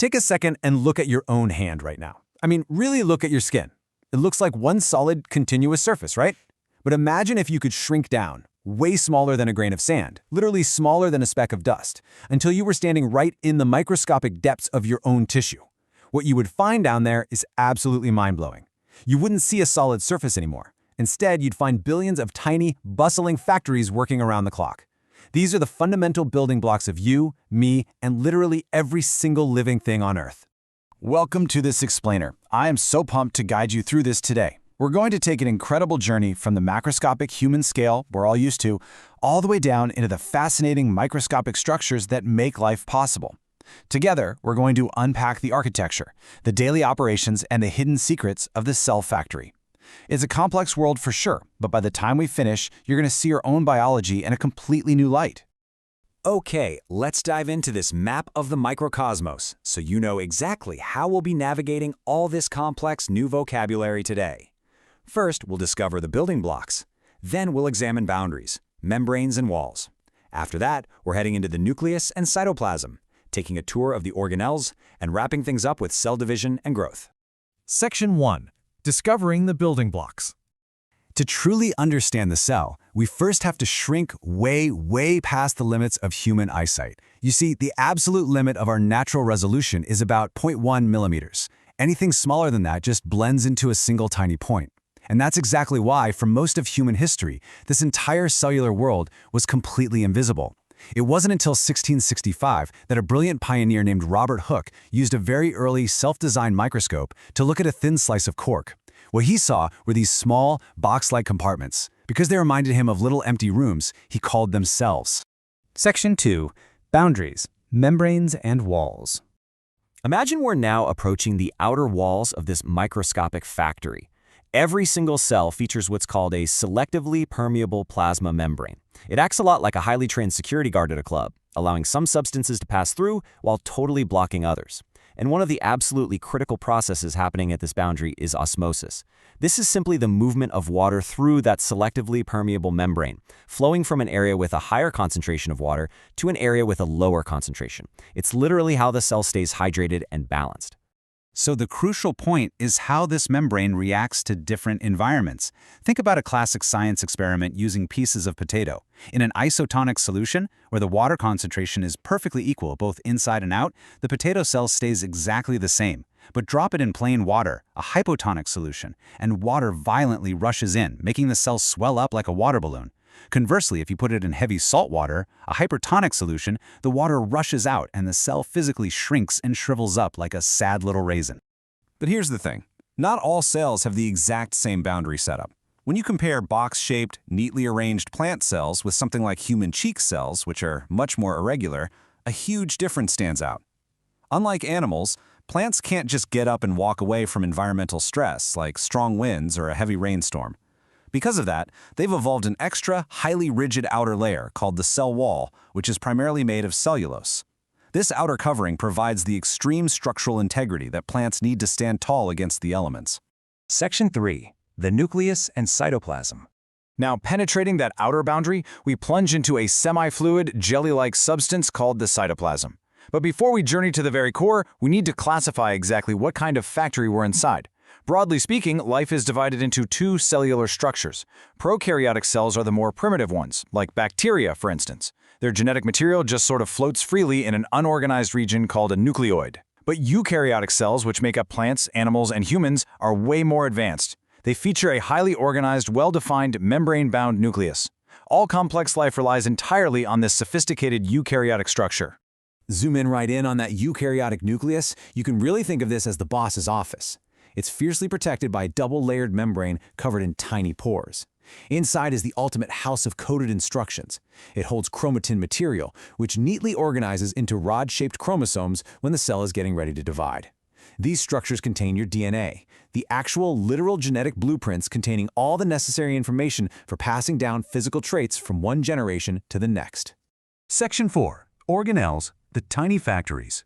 Take a second and look at your own hand right now. I mean, really look at your skin. It looks like one solid, continuous surface, right? But imagine if you could shrink down, way smaller than a grain of sand, literally smaller than a speck of dust, until you were standing right in the microscopic depths of your own tissue. What you would find down there is absolutely mind-blowing. You wouldn't see a solid surface anymore. Instead, you'd find billions of tiny, bustling factories working around the clock. These are the fundamental building blocks of you, me, and literally every single living thing on Earth. Welcome to this explainer. I am so pumped to guide you through this today. We're going to take an incredible journey from the macroscopic human scale we're all used to, all the way down into the fascinating microscopic structures that make life possible. Together, we're going to unpack the architecture, the daily operations, and the hidden secrets of the cell factory. It's a complex world for sure, but by the time we finish, you're going to see your own biology in a completely new light. Okay, let's dive into this map of the microcosmos, so you know exactly how we'll be navigating all this complex new vocabulary today. First, we'll discover the building blocks. Then we'll examine boundaries, membranes, and walls. After that, we're heading into the nucleus and cytoplasm, taking a tour of the organelles, and wrapping things up with cell division and growth. Section 1. Discovering the building blocks. To truly understand the cell, we first have to shrink way past the limits of human eyesight. You see, the absolute limit of our natural resolution is about 0.1 millimeters. Anything smaller than that just blends into a single tiny point. And that's exactly why, for most of human history, this entire cellular world was completely invisible. It wasn't until 1665 that a brilliant pioneer named Robert Hooke used a very early self-designed microscope to look at a thin slice of cork. What he saw were these small, box-like compartments. Because they reminded him of little empty rooms, he called them cells. Section 2. Boundaries, membranes, and walls. Imagine we're now approaching the outer walls of this microscopic factory. Every single cell features what's called a selectively permeable plasma membrane. It acts a lot like a highly trained security guard at a club, allowing some substances to pass through while totally blocking others. And one of the absolutely critical processes happening at this boundary is osmosis. This is simply the movement of water through that selectively permeable membrane, flowing from an area with a higher concentration of water to an area with a lower concentration. It's literally how the cell stays hydrated and balanced. So the crucial point is how this membrane reacts to different environments. Think about a classic science experiment using pieces of potato. In an isotonic solution, where the water concentration is perfectly equal both inside and out, the potato cell stays exactly the same. But drop it in plain water, a hypotonic solution, and water violently rushes in, making the cell swell up like a water balloon. Conversely, if you put it in heavy salt water, a hypertonic solution, the water rushes out and the cell physically shrinks and shrivels up like a sad little raisin. But here's the thing. Not all cells have the exact same boundary setup. When you compare box-shaped, neatly arranged plant cells with something like human cheek cells, which are much more irregular, a huge difference stands out. Unlike animals, plants can't just get up and walk away from environmental stress, like strong winds or a heavy rainstorm. Because of that, they've evolved an extra, highly rigid outer layer called the cell wall, which is primarily made of cellulose. This outer covering provides the extreme structural integrity that plants need to stand tall against the elements. Section 3. The nucleus and cytoplasm. Now, penetrating that outer boundary, we plunge into a semi-fluid, jelly-like substance called the cytoplasm. But before we journey to the very core, we need to classify exactly what kind of factory we're inside. Broadly speaking, life is divided into two cellular structures. Prokaryotic cells are the more primitive ones, like bacteria, for instance. Their genetic material just sort of floats freely in an unorganized region called a nucleoid. But eukaryotic cells, which make up plants, animals, and humans, are way more advanced. They feature a highly organized, well-defined, membrane-bound nucleus. All complex life relies entirely on this sophisticated eukaryotic structure. Zoom in right in on that eukaryotic nucleus. You can really think of this as the boss's office. It's fiercely protected by a double-layered membrane covered in tiny pores. Inside is the ultimate house of coded instructions. It holds chromatin material, which neatly organizes into rod-shaped chromosomes when the cell is getting ready to divide. These structures contain your DNA, the actual literal genetic blueprints containing all the necessary information for passing down physical traits from one generation to the next. Section 4. Organelles, the tiny factories.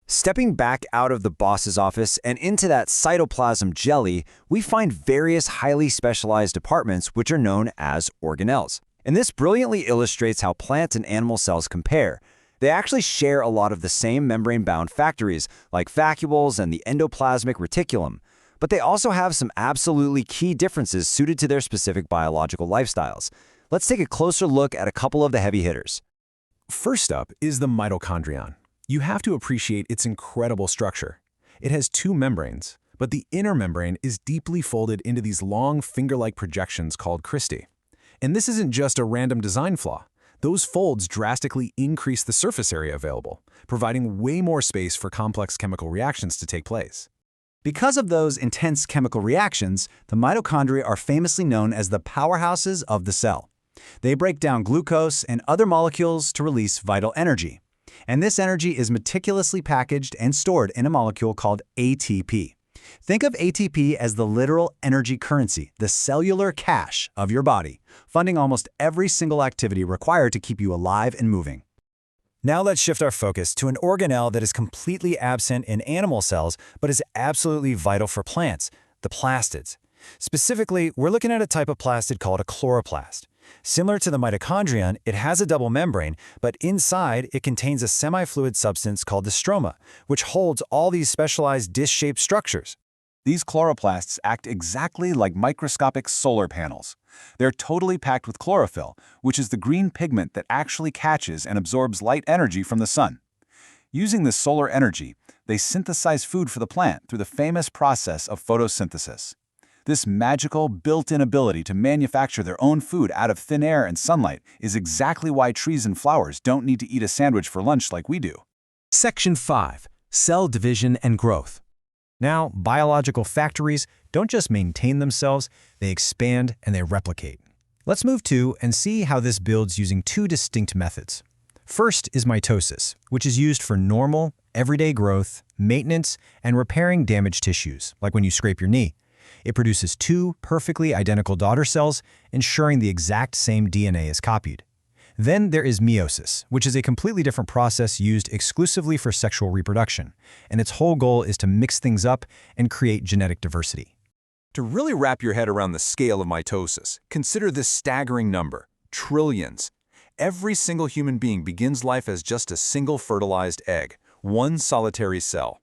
Stepping back out of the boss's office and into that cytoplasm jelly, we find various highly specialized departments which are known as organelles. And this brilliantly illustrates how plant and animal cells compare. They actually share a lot of the same membrane-bound factories, like vacuoles and the endoplasmic reticulum, but they also have some absolutely key differences suited to their specific biological lifestyles. Let's take a closer look at a couple of the heavy hitters. First up is the mitochondrion. You have to appreciate its incredible structure. It has two membranes, but the inner membrane is deeply folded into these long finger-like projections called cristae. And this isn't just a random design flaw. Those folds drastically increase the surface area available, providing way more space for complex chemical reactions to take place. Because of those intense chemical reactions, the mitochondria are famously known as the powerhouses of the cell. They break down glucose and other molecules to release vital energy. And this energy is meticulously packaged and stored in a molecule called ATP. Think of ATP as the literal energy currency, the cellular cash of your body, funding almost every single activity required to keep you alive and moving. Now let's shift our focus to an organelle that is completely absent in animal cells but is absolutely vital for plants, the plastids. Specifically, we're looking at a type of plastid called a chloroplast. Similar to the mitochondrion, it has a double membrane, but inside it contains a semi-fluid substance called the stroma, which holds all these specialized disc-shaped structures. These chloroplasts act exactly like microscopic solar panels. They're totally packed with chlorophyll, which is the green pigment that actually catches and absorbs light energy from the sun. Using this solar energy, they synthesize food for the plant through the famous process of photosynthesis. This magical, built-in ability to manufacture their own food out of thin air and sunlight is exactly why trees and flowers don't need to eat a sandwich for lunch like we do. Section 5. Cell division and growth. Now, biological factories don't just maintain themselves, they expand and they replicate. Let's move to and see how this builds using two distinct methods. First is mitosis, which is used for normal, everyday growth, maintenance, and repairing damaged tissues, like when you scrape your knee. It produces two perfectly identical daughter cells, ensuring the exact same DNA is copied. Then there is meiosis, which is a completely different process used exclusively for sexual reproduction, and its whole goal is to mix things up and create genetic diversity. To really wrap your head around the scale of mitosis, consider this staggering number: trillions. Every single human being begins life as just a single fertilized egg, one solitary cell.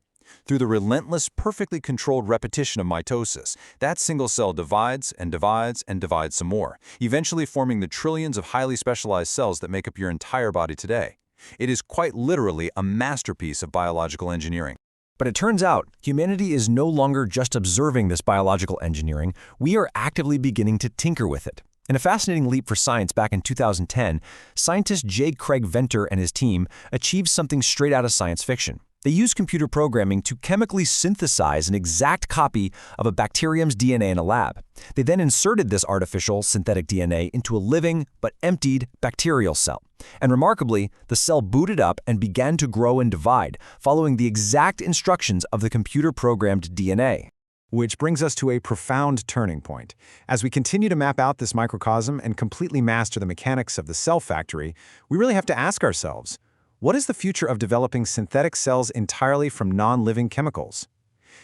Through the relentless, perfectly controlled repetition of mitosis, that single cell divides and divides and divides some more, eventually forming the trillions of highly specialized cells that make up your entire body today. It is quite literally a masterpiece of biological engineering. But it turns out, humanity is no longer just observing this biological engineering, we are actively beginning to tinker with it. In a fascinating leap for science back in 2010, scientist J. Craig Venter and his team achieved something straight out of science fiction. They used computer programming to chemically synthesize an exact copy of a bacterium's DNA in a lab. They then inserted this artificial synthetic DNA into a living but emptied bacterial cell. And remarkably, the cell booted up and began to grow and divide, following the exact instructions of the computer-programmed DNA. Which brings us to a profound turning point. As we continue to map out this microcosm and completely master the mechanics of the cell factory, we really have to ask ourselves, what is the future of developing synthetic cells entirely from non-living chemicals?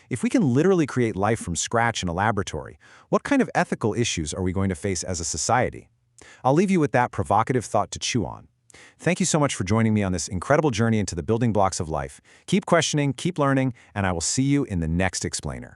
If we can literally create life from scratch in a laboratory, what kind of ethical issues are we going to face as a society? I'll leave you with that provocative thought to chew on. Thank you so much for joining me on this incredible journey into the building blocks of life. Keep questioning, keep learning, and I will see you in the next explainer.